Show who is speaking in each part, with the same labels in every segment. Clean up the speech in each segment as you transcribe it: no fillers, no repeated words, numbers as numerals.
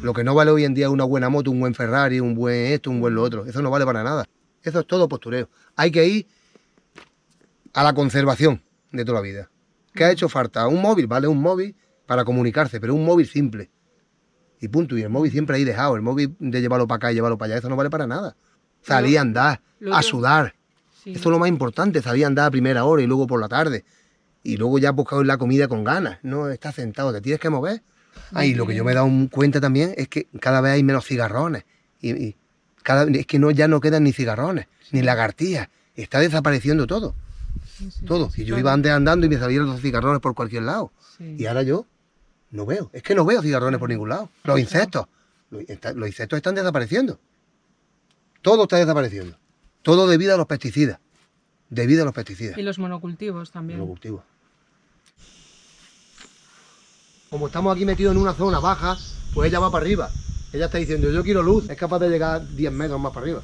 Speaker 1: Lo que no vale hoy en día es una buena moto, un buen Ferrari, un buen esto, un buen lo otro. Eso no vale para nada. Eso es todo postureo. Hay que ir a la conservación de toda la vida. ¿Qué ha hecho falta? Un móvil, vale, un móvil para comunicarse, pero un móvil simple. Y punto. Y el móvil siempre ahí dejado. El móvil de llevarlo para acá y llevarlo para allá, eso no vale para nada. Salir a andar, a sudar. Sí. Eso es lo más importante, salir a andar a primera hora y luego por la tarde. Y luego ya buscar la comida con ganas. No estás sentado, te tienes que mover. Y lo que yo me he dado cuenta también es que cada vez hay menos cigarrones. Es que ya no quedan ni cigarrones, ni lagartijas. Está desapareciendo todo. Todo. Y yo iba antes andando y me salían los cigarrones por cualquier lado. Sí. Y ahora yo no veo. Es que no veo cigarrones por ningún lado. Los insectos. Los insectos están desapareciendo. Todo está desapareciendo. Todo debido a los pesticidas. Debido a los pesticidas.
Speaker 2: Y los monocultivos también.
Speaker 1: Monocultivos. Como estamos aquí metidos en una zona baja, pues ella va para arriba. Ella está diciendo, yo quiero luz. Es capaz de llegar 10 metros más para arriba.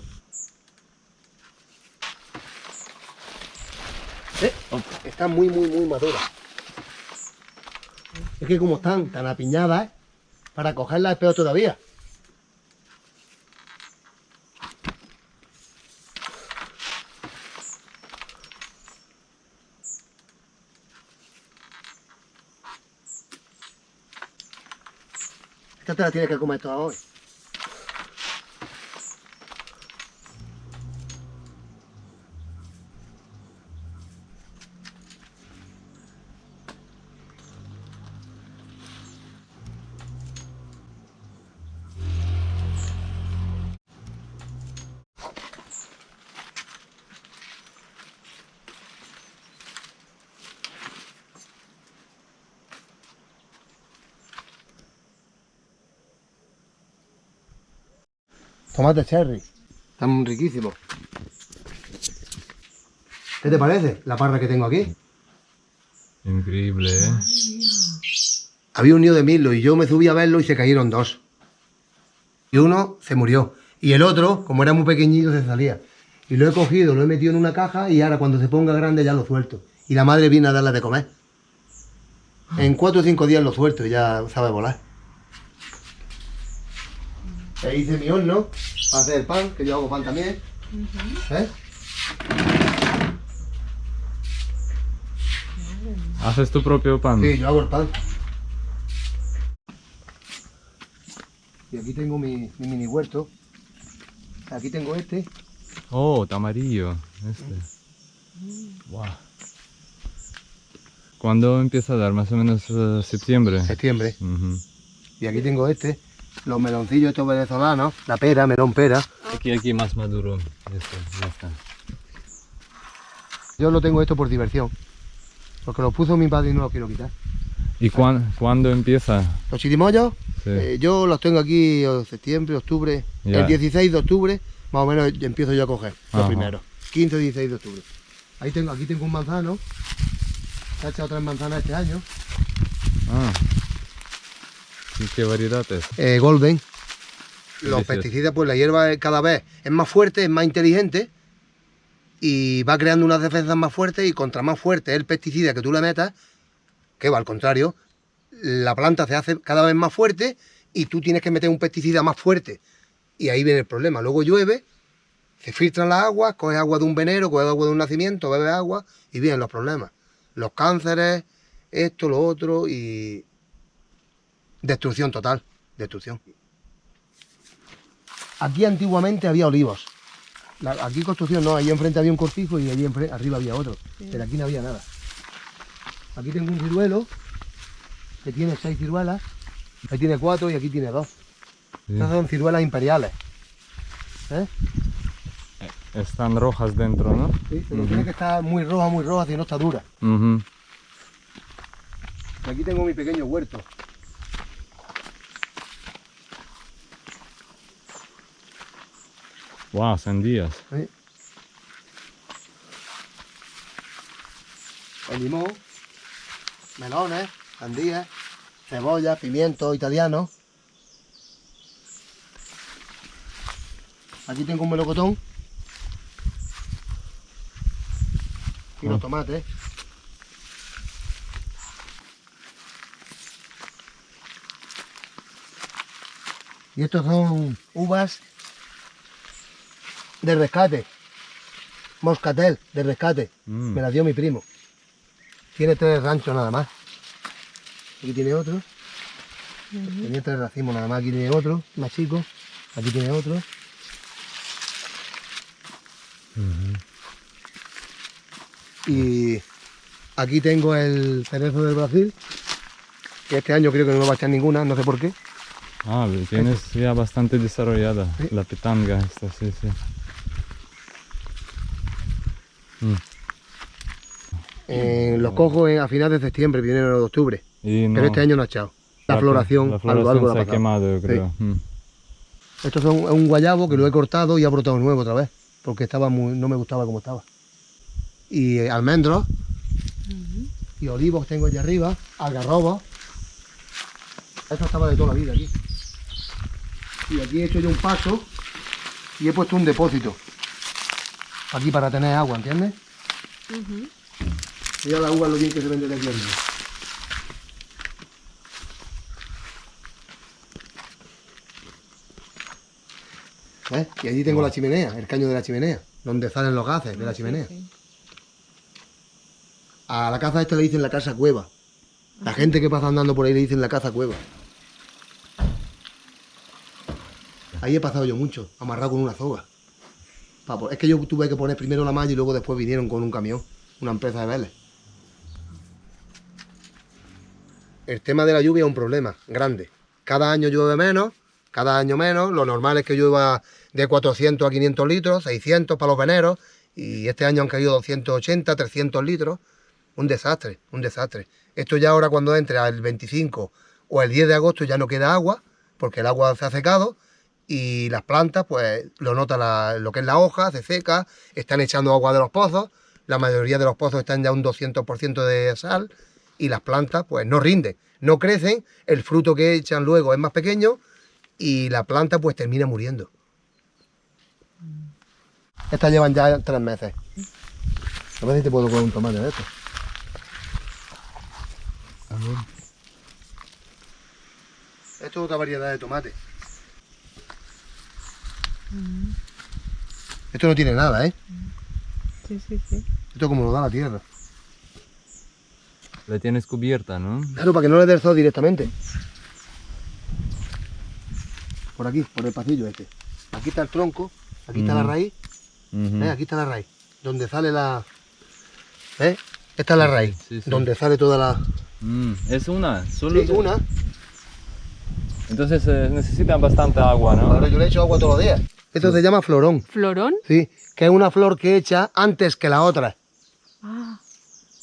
Speaker 1: Están muy maduras. Es que como están tan apiñadas, para cogerlas es peor todavía. Esta te la tienes que comer toda hoy. Tomate cherry, están riquísimos. ¿Qué te parece la parra que tengo aquí?
Speaker 3: Increíble, ¿eh?
Speaker 1: Había un nido de mirlo y yo me subí a verlo y se cayeron dos. Y uno se murió. Y el otro, como era muy pequeñito, se salía. Y lo he cogido, lo he metido en una caja y ahora cuando se ponga grande ya lo suelto. Y la madre viene a darle de comer. En 4 o 5 días lo suelto y ya sabe volar. E hice mi horno para hacer el pan, que yo hago pan también.
Speaker 3: ¿Haces tu propio pan?
Speaker 1: Sí, yo hago el pan. Y aquí tengo mi mini huerto. Aquí tengo este.
Speaker 3: Oh, está amarillo. Wow. ¿Cuándo empieza a dar? Más o menos septiembre.
Speaker 1: Septiembre. Y aquí tengo este. Los meloncillos estos venezolanos, la pera, melón pera.
Speaker 3: Aquí más maduro. Ya está.
Speaker 1: Yo lo tengo esto por diversión. Porque lo puso mi padre y no lo quiero quitar.
Speaker 3: ¿Y cuándo empieza?
Speaker 1: Los chirimoyos,
Speaker 3: Sí.
Speaker 1: yo los tengo aquí en septiembre, octubre.
Speaker 3: Ya.
Speaker 1: El 16 de octubre, más o menos empiezo yo a coger los
Speaker 3: Ajá.
Speaker 1: primeros. 15 o 16 de octubre. Aquí tengo un manzano. Se ha echado 3 manzanas este año.
Speaker 3: Ah. ¿Y qué variedad es?
Speaker 1: Golden. Los
Speaker 3: Delicioso.
Speaker 1: pesticidas, pues la hierba cada vez es más fuerte, es más inteligente y va creando unas defensas más fuertes y contra más fuerte es el pesticida que tú le metas, que va al contrario, la planta se hace cada vez más fuerte y tú tienes que meter un pesticida más fuerte. Y ahí viene el problema. Luego llueve, se filtran las aguas, coges agua de un venero, coges agua de un nacimiento, bebes agua y vienen los problemas. Los cánceres, esto, lo otro y destrucción total, destrucción. Aquí antiguamente había olivos. Aquí construcción no, allí enfrente había un cortijo y allí arriba había otro. Sí. Pero aquí no había nada. Aquí tengo un ciruelo que tiene 6 ciruelas. Ahí tiene 4 y aquí tiene 2. Sí. Estas son ciruelas imperiales.
Speaker 3: Están rojas dentro, ¿no?
Speaker 1: Sí, pero tiene que estar muy roja, si no está dura. Aquí tengo mi pequeño huerto.
Speaker 3: Wow, sandías.
Speaker 1: ¿Sí? El limón, melones, sandías, cebolla, pimiento italiano. Aquí tengo un melocotón. Y los tomates. Y estos son uvas de rescate. Moscatel de rescate.
Speaker 3: Mm.
Speaker 1: Me las dio mi primo. Tiene 3 ranchos nada más. Aquí tiene otro. Tenía 3 racimos nada más. Aquí tiene otro, más chico. Aquí tiene otro. Y aquí tengo el cerezo del Brasil. Que este año creo que no me va a echar ninguna, no sé por qué.
Speaker 3: Ah, tienes ya bastante desarrollada
Speaker 1: Sí.
Speaker 3: la pitanga esta, sí, sí.
Speaker 1: Los cojo a finales de septiembre, primero de octubre.
Speaker 3: Y no,
Speaker 1: Pero este año no ha echado. La floración,
Speaker 3: la floración
Speaker 1: algo
Speaker 3: se
Speaker 1: le
Speaker 3: ha
Speaker 1: ha pasado.
Speaker 3: quemado, yo creo.
Speaker 1: Estos son es un guayabo que lo he cortado y ha brotado nuevo otra vez. Porque estaba no me gustaba como estaba. Y almendros. Y olivos tengo allí arriba. Algarrobos. Esto estaba de toda la vida aquí. Y aquí he hecho yo un paso. Y he puesto un depósito. Aquí para tener agua, ¿entiendes? Mira la uva lo bien que se vende de aquí arriba. ¿Ves? Y allí tengo la chimenea, el caño de la chimenea, donde salen los gases de la chimenea. A la casa esta le dicen la casa cueva. La gente que pasa andando por ahí le dicen la casa cueva. Ahí he pasado yo mucho, amarrado con una soga. Es que yo tuve que poner primero la malla y luego después vinieron con un camión, una empresa de Vélez. El tema de la lluvia es un problema grande. Cada año llueve menos, cada año menos. Lo normal es que llueva de 400 a 500 litros, 600 para los veneros. Y este año han caído 280, 300 litros. Un desastre, un desastre. Esto ya ahora cuando entre al 25 o el 10 de agosto ya no queda agua, porque el agua se ha secado. Y las plantas, pues lo nota lo que es la hoja, se seca, están echando agua de los pozos. La mayoría de los pozos están ya un 200% de sal. Y las plantas pues no rinden, no crecen, el fruto que echan luego es más pequeño y la planta pues termina muriendo. Estas llevan ya 3 meses. A ver si te puedo comer un tomate de esto. Esto es otra variedad de tomate. Esto no tiene nada, ¿eh?
Speaker 2: Sí.
Speaker 1: Esto como lo da la tierra.
Speaker 3: La tienes cubierta, ¿no?
Speaker 1: Claro, para que no le dé el sol directamente. Por aquí, por el pasillo este. Aquí está el tronco, aquí está la raíz. ¿Ves? Aquí está la raíz. Donde sale la... ¿Ves? Esta es la raíz.
Speaker 3: Sí.
Speaker 1: Donde sale toda la...
Speaker 3: Es una, solo
Speaker 1: Sí, una.
Speaker 3: Entonces necesitan bastante agua, ¿no?
Speaker 1: Ahora yo le echo agua todos los días. Esto se llama florón.
Speaker 2: ¿Florón?
Speaker 1: Sí, que es una flor que echa antes que la otra.
Speaker 2: Ah,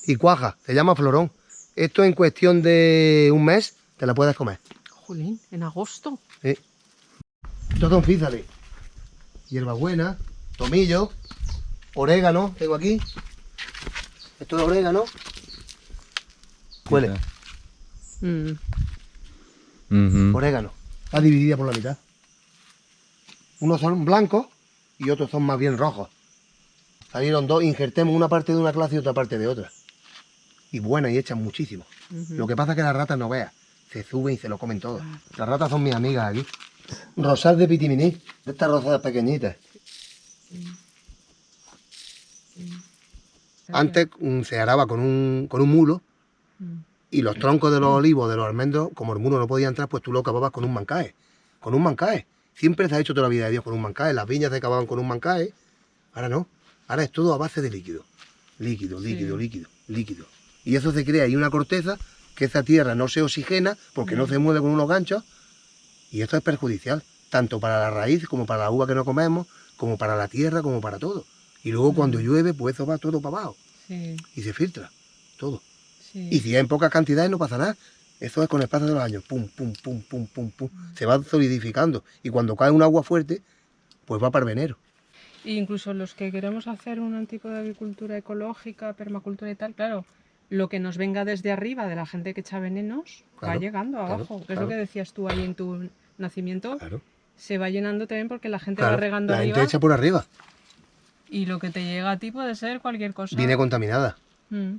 Speaker 1: Y cuaja, se llama florón. Esto en cuestión de un mes te la puedes comer.
Speaker 2: jolín, en agosto.
Speaker 1: Sí. Estos son fízales. Hierbabuena, tomillo, orégano, tengo aquí. Esto es orégano. Huele, orégano. Está dividida por la mitad. Unos son blancos y otros son más bien rojos. Salieron 2, injertemos una parte de una clase y otra parte de otra. Y buenas y echan muchísimo. Lo que pasa es que las ratas no veas, se suben y se lo comen todo. Las ratas son mis amigas aquí. Rosal de pitiminí, de estas rosadas pequeñitas. Antes se araba con un mulo y los troncos de los olivos, de los almendros, como el mulo no podía entrar, pues tú lo cavabas con un mancae. Con un mancae. Siempre se ha hecho toda la vida de Dios con un mancae. Las viñas se cavaban con un mancae. Ahora no. Ahora es todo a base de líquido. Líquido. Y eso se crea ahí una corteza que esa tierra no se oxigena porque no se mueve con unos ganchos. Y esto es perjudicial, tanto para la raíz como para la uva que no comemos, como para la tierra, como para todo. Y luego cuando llueve, pues eso va todo para abajo.
Speaker 2: Sí,
Speaker 1: Y se filtra todo.
Speaker 2: sí.
Speaker 1: Y si hay en pocas cantidades no pasa nada. Eso es con el paso de los años. Pum. Se va solidificando. Y cuando cae un agua fuerte, pues va para el venero.
Speaker 2: E incluso los que queremos hacer un tipo de agricultura ecológica, permacultura y tal, claro, lo que nos venga desde arriba de la gente que echa venenos va
Speaker 1: Claro,
Speaker 2: llegando
Speaker 1: claro,
Speaker 2: abajo. Que es
Speaker 1: claro.
Speaker 2: lo que decías tú ahí en tu nacimiento.
Speaker 1: Claro.
Speaker 2: Se va llenando también porque la gente
Speaker 1: Claro,
Speaker 2: va regando
Speaker 1: la
Speaker 2: arriba
Speaker 1: gente echa por arriba.
Speaker 2: y lo que te llega a ti puede ser cualquier cosa.
Speaker 1: Viene contaminada.
Speaker 2: Mm.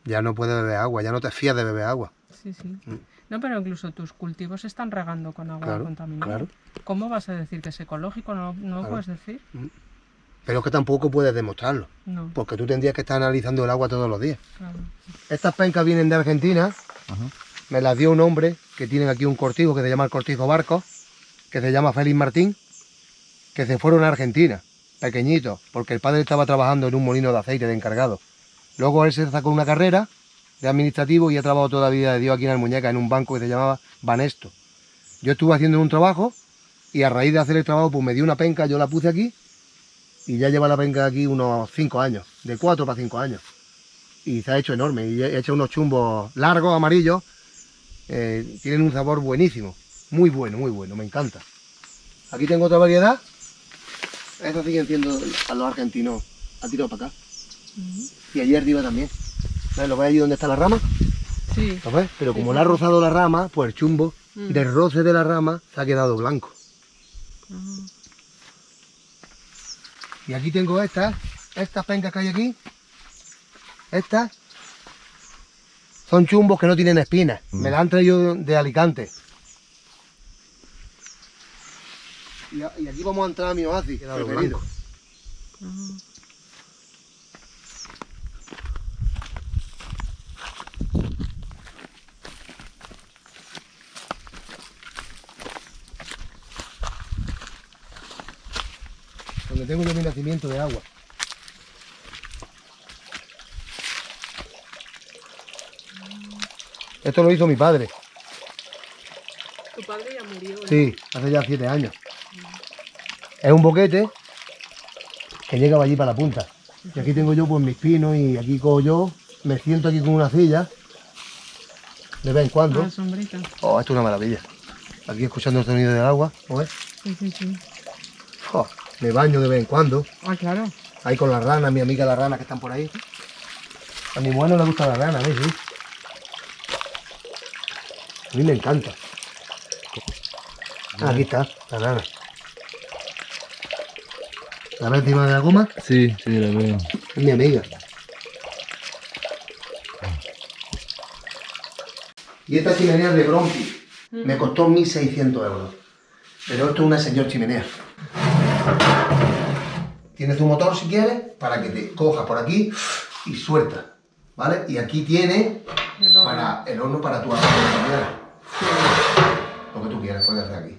Speaker 1: Ya no puedes beber agua, ya no te fías de beber agua.
Speaker 2: Sí, sí. No, pero incluso tus cultivos se están regando con agua
Speaker 1: Claro,
Speaker 2: contaminada.
Speaker 1: claro.
Speaker 2: ¿Cómo vas a decir que es ecológico? No, no lo
Speaker 1: Claro.
Speaker 2: puedes decir.
Speaker 1: Pero es que tampoco puedes demostrarlo,
Speaker 2: No,
Speaker 1: porque tú tendrías que estar analizando el agua todos los días.
Speaker 2: claro.
Speaker 1: Estas pencas vienen de Argentina,
Speaker 3: Ajá.
Speaker 1: me las dio un hombre que tienen aquí un cortijo que se llama el Cortijo Barcos, que se llama Félix Martín, que se fueron a Argentina, pequeñitos, porque el padre estaba trabajando en un molino de aceite de encargado. Luego él se sacó una carrera de administrativo y ha trabajado toda la vida de Dios aquí en Almuñeca en un banco que se llamaba Banesto. Yo estuve haciendo un trabajo y a raíz de hacer el trabajo pues me dio una penca, yo la puse aquí y ya lleva la penca aquí unos 5 años, de 4 para 5 años. Y se ha hecho enorme y he hecho unos chumbos largos, amarillos, tienen un sabor buenísimo, muy bueno, me encanta. Aquí tengo otra variedad, estos siguen siendo a los argentinos, ha tirado para acá. Y allí arriba también. ¿Ves? ¿Lo ves allí donde está la rama?
Speaker 2: Sí.
Speaker 1: ¿Lo ves? Pero como
Speaker 2: Sí,
Speaker 1: le ha
Speaker 2: sí.
Speaker 1: rozado la rama, pues el chumbo del roce de la rama se ha quedado blanco. Y aquí tengo estas pencas que hay aquí. Estas son chumbos que no tienen espinas. Me las han traído de Alicante. Y aquí vamos a entrar a mi oasis. Quedado blanco. Donde tengo yo mi nacimiento de agua. Esto lo hizo mi padre.
Speaker 2: Tu padre ya murió. ¿no?
Speaker 1: Sí, hace ya 7 años. Es un boquete que llega allí para la punta. Y aquí tengo yo pues mis pinos y aquí cojo yo, me siento aquí con una silla, de vez en cuando.
Speaker 2: Ah, sombrita.
Speaker 1: Oh, esto es una maravilla. Aquí escuchando el sonido del agua, ¿lo ves?
Speaker 2: Sí, sí, sí.
Speaker 1: Oh, me baño de vez en cuando.
Speaker 2: Ah, claro.
Speaker 1: Ahí con las ranas, mi amiga las ranas que están por ahí. A mi mujer no le gusta la rana, ¿ves? Sí. A mí me encanta. Ah, aquí está, la rana. ¿La ves encima de la goma?
Speaker 3: Sí, sí, la veo.
Speaker 1: Es mi amiga. Y esta chimenea de Brompi me costó 1.600 euros. Pero esto es una señor chimenea. Tiene su motor si quieres, para que te coja por aquí y suelta. ¿Vale? Y aquí tiene
Speaker 2: El horno.
Speaker 1: para el horno para tu arroz. Lo que tú quieras puedes hacer aquí.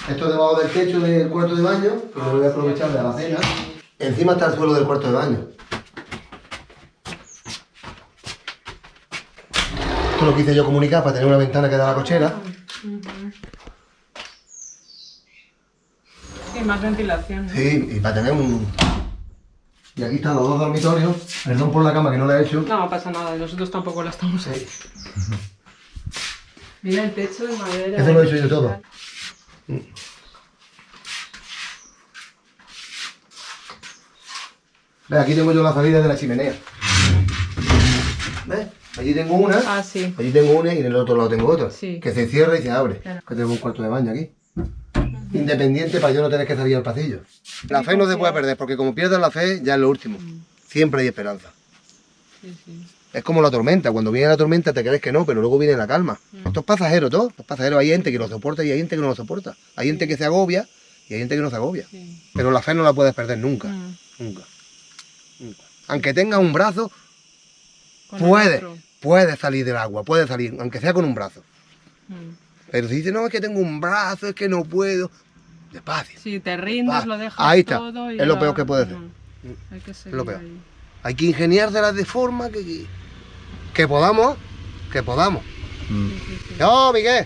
Speaker 1: Esto es debajo del techo del cuarto de baño, que lo voy a aprovechar de la cena. Encima está el suelo del cuarto de baño. Esto lo quise yo comunicar para tener una ventana que da a la cochera.
Speaker 2: Sí, más ventilación. ¿no?
Speaker 1: Sí, y para tener un... Y aquí están los dos dormitorios. Perdón por la cama que no la he hecho.
Speaker 2: No pasa nada, nosotros tampoco la estamos
Speaker 1: Sí.
Speaker 2: Mira el techo de madera.
Speaker 1: Eso lo he hecho yo todo. ¿Ves? Aquí tengo yo la salida de la chimenea. ¿Ves? Allí tengo una.
Speaker 2: Ah, sí.
Speaker 1: Allí tengo una y en el otro lado tengo otra.
Speaker 2: Sí.
Speaker 1: Que se cierra y se abre.
Speaker 2: Claro.
Speaker 1: Que tengo un cuarto de baño aquí. Independiente para yo no tener que salir al pasillo. La fe no se puede perder, porque como pierdas la fe, ya es lo último. Siempre hay esperanza.
Speaker 2: Sí, sí.
Speaker 1: Es como la tormenta. Cuando viene la tormenta te crees que no, pero luego viene la calma. Esto es pasajero todo. Esto es pasajero. Hay gente que lo soporta y hay gente que no lo soporta. Hay gente que se agobia y hay gente que no se agobia.
Speaker 2: Sí.
Speaker 1: Pero la fe no la puedes perder nunca. Nunca. Nunca. Aunque tengas un brazo,
Speaker 2: Con el
Speaker 1: puedes.
Speaker 2: otro.
Speaker 1: Puedes salir del agua. Puedes salir, aunque sea con un brazo.
Speaker 2: Mm.
Speaker 1: Pero si dices, no, es que tengo un brazo, es que no puedo. Despacio.
Speaker 2: Si te rindes,
Speaker 1: Va.
Speaker 2: lo dejas
Speaker 1: Ahí está.
Speaker 2: todo y
Speaker 1: Es lo
Speaker 2: ya-
Speaker 1: peor que puede hacer.
Speaker 2: Hay que seguir
Speaker 1: lo peor.
Speaker 2: ahí.
Speaker 1: Hay que ingeniárselas de forma que podamos. Que podamos.
Speaker 3: Mm.
Speaker 1: ¡No, Miguel!